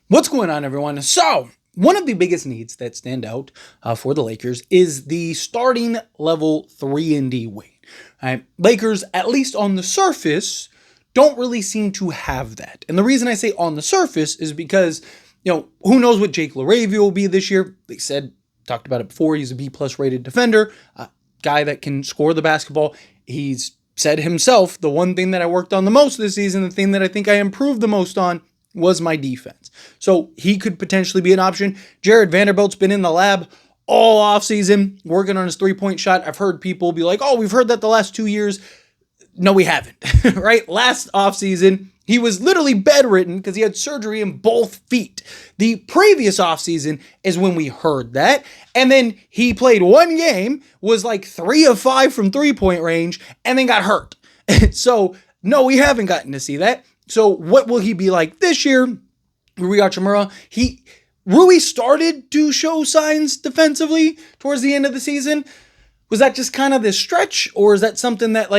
What's going on, everyone? So, one of the biggest needs that stand out for the Lakers is the starting level 3-and-D wing. Lakers, at least on the surface, don't really seem to have that. And the reason I say on the surface is because, who knows what Jake Laravia will be this year? They talked about it before, he's a B-plus rated defender, a guy that can score the basketball. He's said himself, the one thing that I worked on the most this season, the thing that I think I improved the most on, was my defense. So he could potentially be an option. Jared Vanderbilt's been in the lab all offseason working on his three-point shot. I've heard people be like, oh, we've heard that the last 2 years. No, we haven't, right? Last offseason, he was literally bedridden because he had surgery in both feet. The previous offseason is when we heard that. And then he played one game, was like 3 of 5 from three-point range, and then got hurt. So, no, we haven't gotten to see that. So what will he be like this year? Rui Hachimura, Rui started to show signs defensively towards the end of the season. Was that just kind of this stretch, or is that something that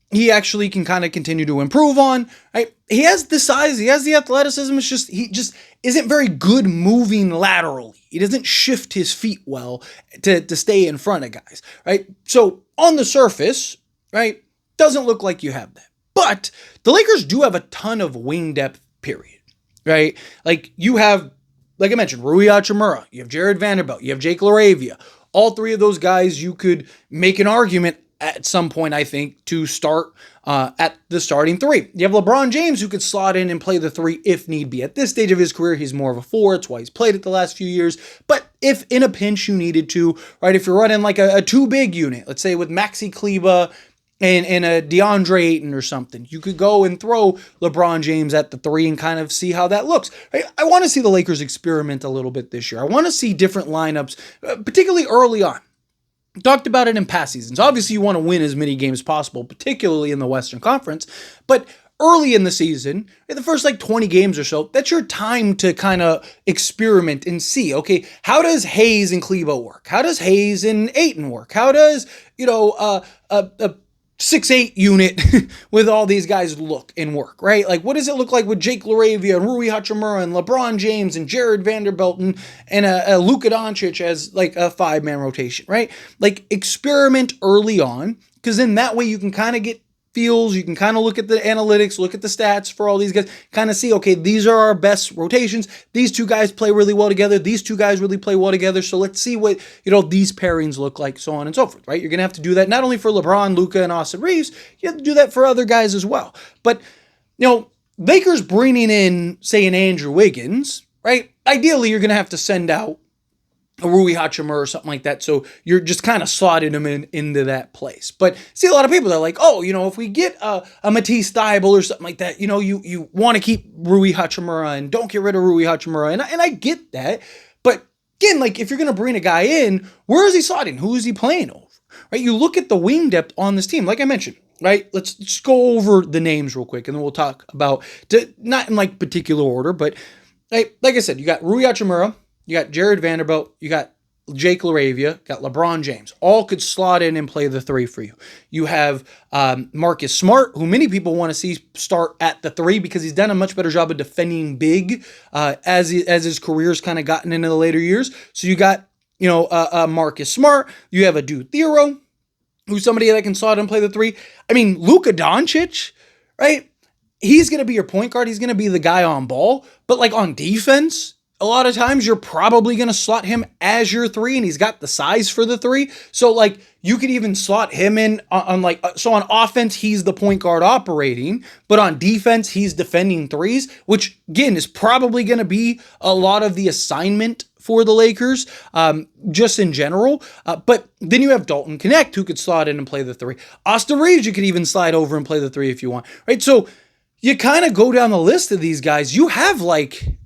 he actually can kind of continue to improve on? Right? He has the size, he has the athleticism. It's just he just isn't very good moving laterally. He doesn't shift his feet well to stay in front of guys. Right? So on the surface, right, doesn't look like you have that. But the Lakers do have a ton of wing depth, period, right? You have, like I mentioned, Rui Hachimura, you have Jared Vanderbilt, you have Jake Laravia. All three of those guys, you could make an argument at some point, I think, to start at the starting three. You have LeBron James, who could slot in and play the three if need be. At this stage of his career, he's more of a four. That's why he's played it the last few years. But if in a pinch you needed to, right, if you're running a two-big unit, let's say with Maxi Kleber and a DeAndre Ayton or something, you could go and throw LeBron James at the three and kind of see how that looks. I want to see the Lakers experiment a little bit this year. I want to see different lineups, particularly early on. Talked about it in past seasons. Obviously, you want to win as many games as possible, particularly in the Western Conference. But early in the season, in the first 20 games or so, that's your time to kind of experiment and see, okay, how does Hayes and Kleber work? How does Hayes and Ayton work? How does, a 6'8" unit with all these guys look and work, right? What does it look like with Jake Laravia and Rui Hachimura and LeBron James and Jared Vanderbilt and a Luka Doncic as a 5-man rotation, right? Experiment early on, because then that way you can kind of get feels, you can kind of look at the analytics, look at the stats for all these guys, kind of see, okay, these are our best rotations. These two guys play really well together. These two guys really play well together. So let's see what, these pairings look like, so on and so forth, right? You're going to have to do that not only for LeBron, Luka, and Austin Reeves, you have to do that for other guys as well. But, Lakers bringing in, say, an Andrew Wiggins, right? Ideally, you're going to have to send out a Rui Hachimura or something like that, so you're just kind of slotting him into that place. But see, a lot of people, they're like, oh, if we get a Matisse Thybulle or something like that, you want to keep Rui Hachimura and don't get rid of Rui Hachimura, and I get that. But again, if you're going to bring a guy in, where is he slotting? Who is he playing over? Right? You look at the wing depth on this team, like I mentioned, right? Let's just go over the names real quick, and then we'll talk about, not in particular order, but like I said, you got Rui Hachimura, you got Jared Vanderbilt, you got Jake Laravia, got LeBron James. All could slot in and play the three for you. You have Marcus Smart, who many people want to see start at the three because he's done a much better job of defending big as his career's kind of gotten into the later years. So you got, Marcus Smart. You have Adou Thiero, who's somebody that can slot and play the three. I mean, Luka Doncic, right? He's going to be your point guard. He's going to be the guy on ball. But on defense, a lot of times you're probably going to slot him as your three, and he's got the size for the three. So you could even slot him in so on offense, he's the point guard operating, but on defense, he's defending threes, which again is probably going to be a lot of the assignment for the Lakers, just in general. But then you have Dalton Connect, who could slot in and play the three. Austin Reeves, you could even slide over and play the three if you want, right? So you kind of go down the list of these guys. You have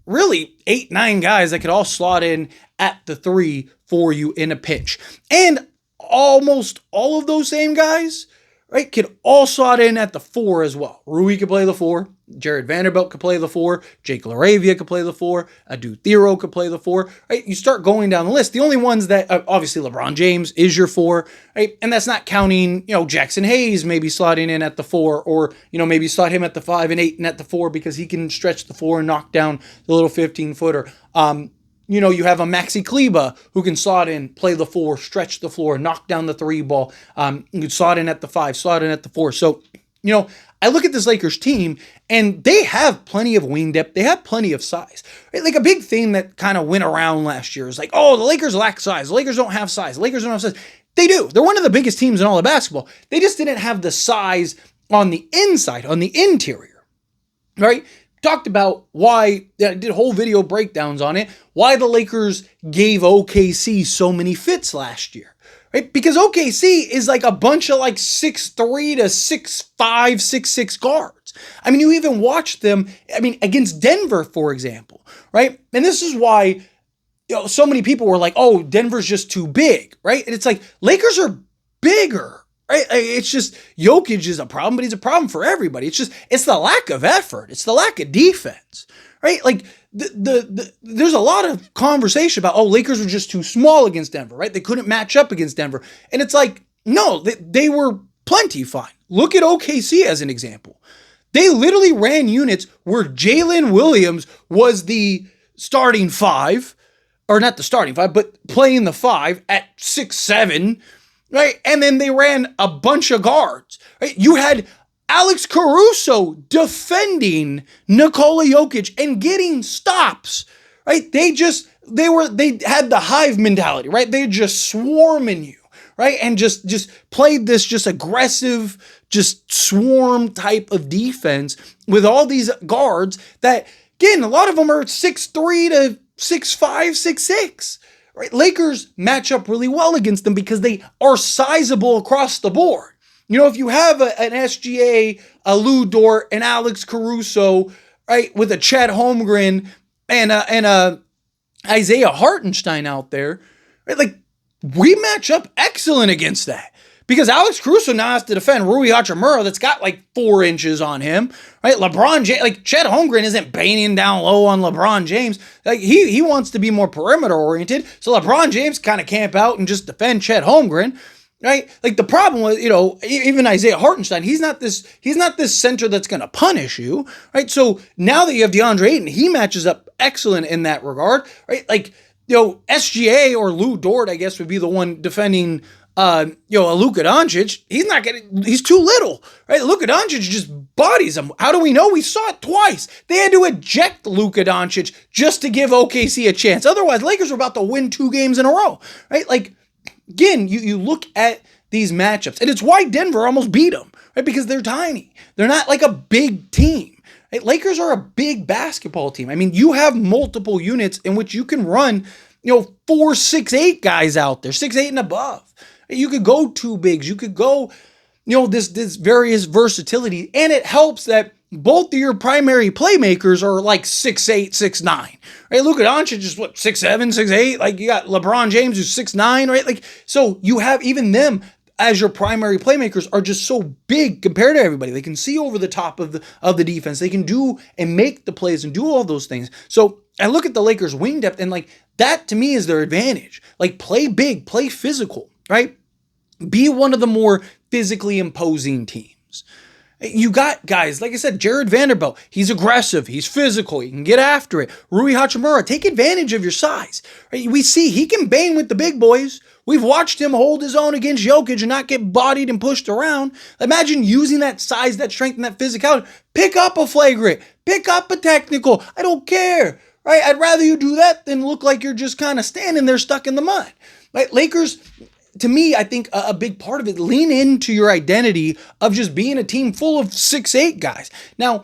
really 8-9 guys that could all slot in at the three for you in a pinch. And almost all of those same guys, right, could all slot in at the 4 as well. Rui could play the 4. Jared Vanderbilt could play the 4. Jake Laravia could play the 4. Adou Thiero could play the 4. Right? You start going down the list. The only ones that, obviously, LeBron James is your 4. Right? And that's not counting, Jackson Hayes maybe slotting in at the 4, or, maybe slot him at the 5 and 8 and at the 4 because he can stretch the 4 and knock down the little 15-footer. You have a Maxi Kleba who can slot in, play the 4, stretch the floor, knock down the 3 ball. You can slot in at the 5, slot in at the 4. So, I look at this Lakers team and they have plenty of wing depth. They have plenty of size. Right? Like a big thing that kind of went around last year is like, oh, the Lakers lack size. The Lakers don't have size. The Lakers don't have size. They do. They're one of the biggest teams in all of basketball. They just didn't have the size on the inside, on the interior. Right? Talked about why, I did whole video breakdowns on it, why the Lakers gave OKC so many fits last year, right? Because OKC is like a bunch of like 6'3" to 6'5", 6'6" guards. I mean, you even watch them, against Denver, for example, right? And this is why, so many people were like, oh, Denver's just too big, right? And it's like, Lakers are bigger. Right? It's just Jokic is a problem, but he's a problem for everybody. It's the lack of effort. It's the lack of defense, right? Like there's a lot of conversation about, oh, Lakers were just too small against Denver, right? They couldn't match up against Denver. And it's like, no, they were plenty fine. Look at OKC as an example. They literally ran units where Jalen Williams was the starting 5, or not the starting 5, but playing the 5 at 6'7", right? And then they ran a bunch of guards, right? You had Alex Caruso defending Nikola Jokic and getting stops, right? They had the hive mentality, right? They just swarming you, right? And just played this just aggressive, just swarm type of defense with all these guards that, again, a lot of them are 6'3" to 6'5", 6'6". Right? Lakers match up really well against them because they are sizable across the board. If you have an SGA, a Lou Dort, an Alex Caruso, right, with a Chet Holmgren and a Isaiah Hartenstein out there, right, like we match up excellent against that. Because Alex Caruso now has to defend Rui Hachimura that's got like 4 inches on him, right? LeBron James, like Chet Holmgren isn't banging down low on LeBron James. Like he wants to be more perimeter oriented. So LeBron James kind of camp out and just defend Chet Holmgren, right? Like the problem was, even Isaiah Hartenstein, he's not this center that's going to punish you, right? So now that you have DeAndre Ayton, he matches up excellent in that regard, right? Like, SGA or Lou Dort, I guess, would be the one defending a Luka Doncic. He's too little, right? Luka Doncic just bodies him. How do we know? We saw it twice. They had to eject Luka Doncic just to give OKC a chance. Otherwise, Lakers were about to win 2 games in a row, right? Like, again, you look at these matchups, and it's why Denver almost beat them, right? Because they're tiny. They're not like a big team. Right? Lakers are a big basketball team. I mean, you have multiple units in which you can run, 4, 6'8" guys out there, 6'8" and above. You could go 2 bigs. You could go, this various versatility. And it helps that both of your primary playmakers are like 6'8", 6'9". Right? Luka Doncic is 6'7", 6'8". Like you got LeBron James who's 6'9", right? Like, so you have even them as your primary playmakers are just so big compared to everybody. They can see over the top of the defense. They can do and make the plays and do all those things. So I look at the Lakers' wing depth and like that to me is their advantage. Like play big, play physical, right? Be one of the more physically imposing teams. You got guys, like I said, Jared Vanderbilt, he's aggressive, he's physical, he can get after it. Rui Hachimura, take advantage of your size. Right? We see he can bang with the big boys. We've watched him hold his own against Jokic and not get bodied and pushed around. Imagine using that size, that strength, and that physicality. Pick up a flagrant, pick up a technical. I don't care. Right? I'd rather you do that than look like you're just kind of standing there stuck in the mud. Right? Lakers, to me, I think a big part of it, lean into your identity of just being a team full of 6'8" guys. Now,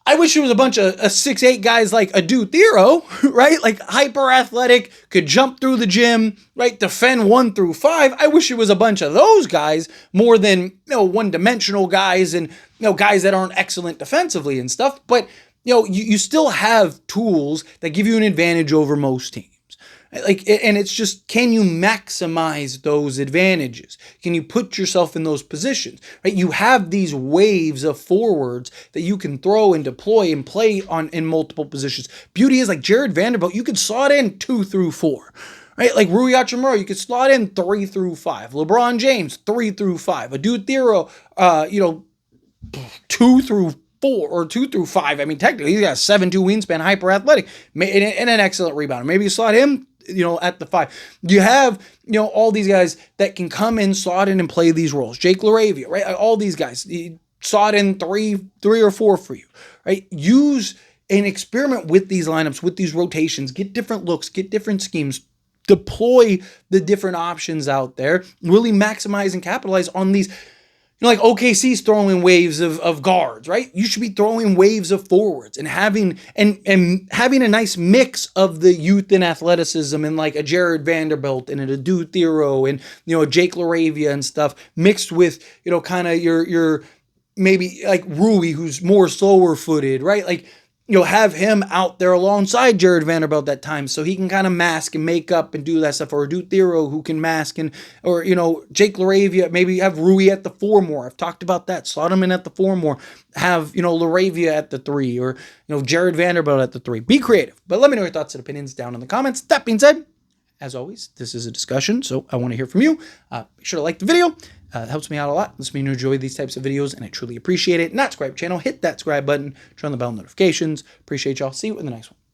I wish it was a bunch of 6'8" guys like Adou Thiero, right? Like hyper athletic, could jump through the gym, right? Defend 1 through 5. I wish it was a bunch of those guys more than, one-dimensional guys and, guys that aren't excellent defensively and stuff. But, you still have tools that give you an advantage over most teams. And it's just, can you maximize those advantages? Can you put yourself in those positions, right? You have these waves of forwards that you can throw and deploy and play on in multiple positions. Beauty is like Jared Vanderbilt, you could slot in 2 through 4. Right, like Rui Hachimura, you could slot in 3 through 5. LeBron James, 3 through 5. Adou Thiero, 2 through 4 or 2 through 5. I mean, technically, he's got a 7'2" wingspan, hyper athletic, and an excellent rebounder. Maybe you slot him, at the 5. You have, all these guys that can come in, slot in, and play these roles. Jake Laravia, right? All these guys, slot in 3 or 4 for you, right? Use and experiment with these lineups, with these rotations. Get different looks, get different schemes. Deploy the different options out there, really maximize and capitalize on these. Like OKC's throwing waves of guards, right? You should be throwing waves of forwards and having a nice mix of the youth and athleticism and like a Jared Vanderbilt and an Adou Thiero and Jake Laravia and stuff mixed with kind of your maybe like Rui, who's more slower footed, right? Like have him out there alongside Jared Vanderbilt at times so he can kind of mask and make up and do that stuff. Or Adou Thiero, who can mask, or Jake Laravia, maybe have Rui at the 4 more. I've talked about that. Slot him in at the 4 more. Have, Laravia at the 3 or, Jared Vanderbilt at the 3. Be creative. But let me know your thoughts and opinions down in the comments. That being said, as always, this is a discussion, so I want to hear from you. Make sure to like the video. It helps me out a lot. Lets me enjoy these types of videos, and I truly appreciate it. Not subscribe channel, hit that subscribe button, turn on the bell notifications. Appreciate y'all. See you in the next one.